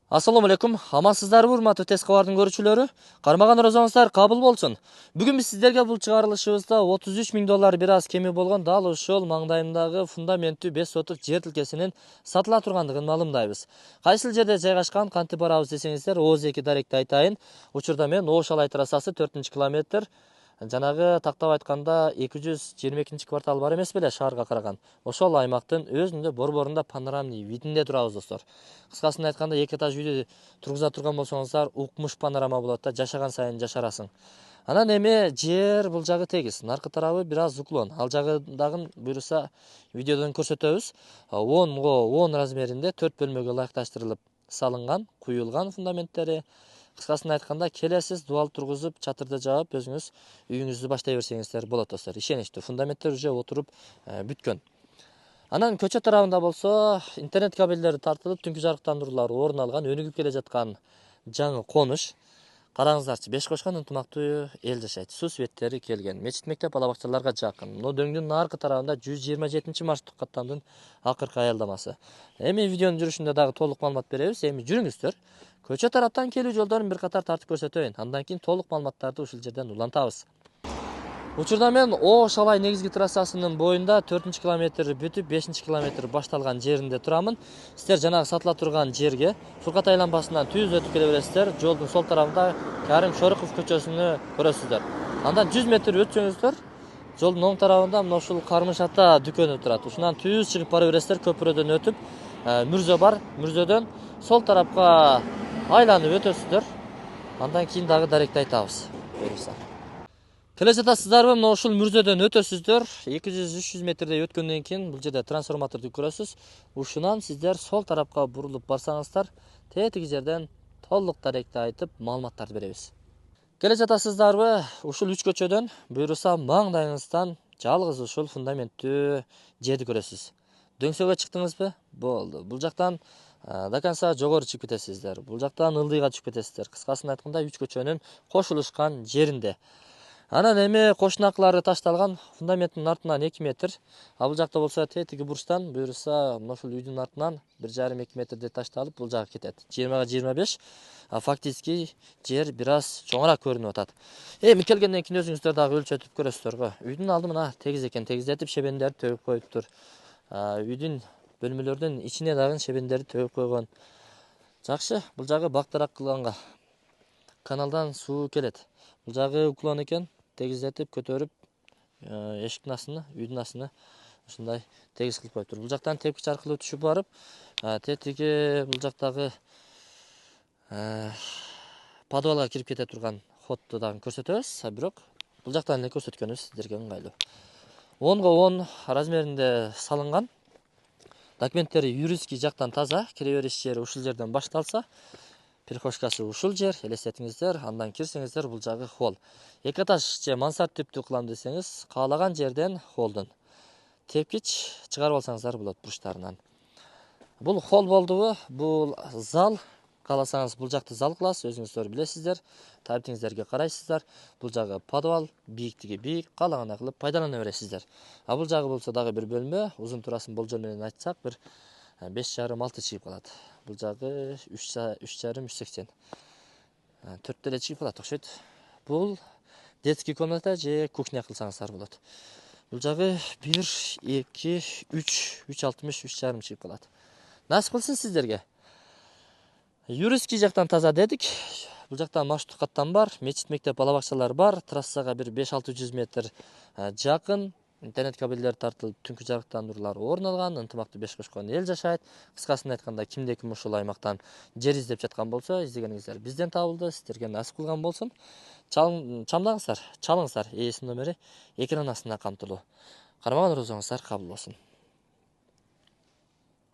Assalamu alaikum. Амансыздарбы, урматтуу тез кабардын көрүүчүлөрү? Кармаган розоңуздар кабыл болсун. Бүгүн биз сиздерге бул чыгарылышыбызда $33.000 бир аз кеми болгон дал ошол маңдайындагы фундаменттүү 5 сотук жер тилкесинин сатыла тургандыгын маалымдайбыз. Кайсыл жерде жайгашкан, кантип барабыз десеңиздер, ооз 2 даректи айтайын. Учурда мен Ош Алай трассасы 4-километр, жанагы тактап айтканда 222-квартал бар эмес беле, шаарга караган. Ошол аймактын өзүндө борборунда панорамный видинде турабыз достор. Кыскасын айтканда 2 этаж үйдү тургуза турган болсоңуздар, укмуш панорама болот да, жашаган сайын жашарасың. Анан эми жер бул жагы тегиз, наркы тарабы бир аз уклон. Ал жагы дагы буюрса видеодон көрсөтөбүз. 10 размеринде 4 бөлмөгө ылайыкташтырылып салынган, куюлган фундаменттери. Кыскасын айтканда, келесиз дуал тургузуп, чатырды жаап, өзүңүз үйүңүздү баштай берсеңиздер болот достор. Ишеничтүү, фундаменттер уже отуруп бүткөн. Анан көчө тарабында болсо, интернет кабелдери тартылып, түнкү жарыктандыруулар орун алган, өнүгүп келе жаткан жаңы конуш. Караңыздарчы, 5 кошкон ынтымактуу эл жашайт. Суу светтери келген. Мечит, мектеп, бала бакчаларга жакын. Но дөңдүн аркы тарабында 127-маршруттук каттамдын акыркы аялдамасы. Эми видеонун жүрүшүндө дагы толук маалымат беребиз. Эми жүрүңүздөр. Көчө тараптан келүү жолдорун бир катар тартып көрсөтөйүн. Андан кийин толук маалыматтарды ушул жерден улантабыз. Учурда мен Ош Алай негизги трассасынын боюнда 4-километр бүтүп 5-километр башталган жеринде турамын. Сиздер жанагы сатыла турган жерге Фуркат айланбасынан түз өтүп келе бересиздер. Жолдун сол тарабында Карим Шоруков көчөсүнү көрөсүздөр. Андан 100 метр өтсөңүздөр, жолдун оң тарабында мына ушул Кармыш ата дүкөнү турат. Ушунан түз чыгып бара бересиздер, көпүрөдөн өтүп, мүрзө бар. Мүрзөдөн сол тарапка айланып өтөсүздөр. Андан кийин дагы даректи айтабыз. Буюрса. Келе жатасыздарбы? Мына ушул мүрзөдөн өтөсүздөр. 200-300 метрдей өткөндөн кийин бул жерде трансформаторду көрөсүз. Ушунан сиздер сол тарапка бурулуп барсаңыздар, тетиги жерден толук даректи айтып, маалыматтарды беребиз. Келе жатасыздарбы? Ушул 3 көчөдөн буюрса маңдайыңыздан жалгыз ушул фундаменттүү жерди көрөсүз. Дөңсөгө чыктыңызбы? Болду. Бул жактан до конца жогору чыгып кетесиздер. Бул жактан ылдыйга түшүп кетесиздер. Кыскасын айтканда 3 көчөнүн кошулушкан жеринде. Анан эми кошунакылары ташталган, фундаменттин артынан 2 метр. А бул жакта болсо тетиги бурчтан буюрса ушул үйдүн артынан 1,5-2 метрдей ташталып бул жага кетет. 20-25. Фактически жер бир аз чоңураак көрүнүп атат. Эми келгенден кийин өзүңүздөр дагы өлчөтүп көрөсүздөр го. Үйдүн алды мына тегиз экен, тегиздетип шебендерди төгүп коюптур. Үйдүн бөлмөлөрдүн ичине дагы шебендерди төгүп койгон. Жакшы, бул жагы бактырак кылганга. Каналдан суу келет. Бул жагы уклон экен, тегиздетип көтөрүп, эшиктин астына, үйдүн астына ушундай тегиз кылып коюптур. Бул жактан тепкич аркылуу түшүп барып, тетиги бул жактагы подвалга кирип кете турган ходду дагы көрсөтөбүз, бирок бул жактан эле көрсөткөнүбүз сиздерге ыңгайлуу. 10-10 размеринде салынган. Документтери юридический жактан таза, кире бериш жери ушул жерден башталса, перехожкасы ушул жер, элестетиңиздер, андан кирсеңиздер бул жагы холл. 2 этаж же мансард типтүү кылам десеңиз, каалаган жерден холлдун тепкич чыгарып алсаңыздар болот бурчтарынан. Бул холл болдубу? Бул зал. Кааласаңыз бул жакты зал кыласыз, өзүңүздөр билесиздер. Табитиңиздерге карайсыздар. Бул жагы подвал, бийиктиги бийик, каалагандай кылып пайдалана бересиздер. А бул жагы болсо дагы бир бөлмө, узун турасын болжол менен айтсак, бир 5,5-6 чыгып калат. Бул жагы 3,5-3,80. 4 деле чыгып калат окшойт. Бул детский комната же кухня кылсаңыздар болот. Бул жагы 1, 2, 3, 3,60, 3,5 чыгып калат. Насип кылсын сиздерге. Юридический жактан таза дедик. Бул жактан маршруттук каттам бар, мечит, мектеп, бала бакчалар бар. Трассага бир 5-600 метр жакын. Интернет кабелдери тартылып, түнкү жарыктандыруулар орун алган, ынтымактуу 5 кошкон эл жашайт. Кыскасын айтканда, кимде-ким ушул аймактан жер издеп жаткан болсо, издегениңиздер бизден табылды, сиздерге насип кылган болсун. Чамдаңыздар, чалыңыздар, ээсинин номери экран астында камтылуу. Кармаган розоңуздар кабыл болсун.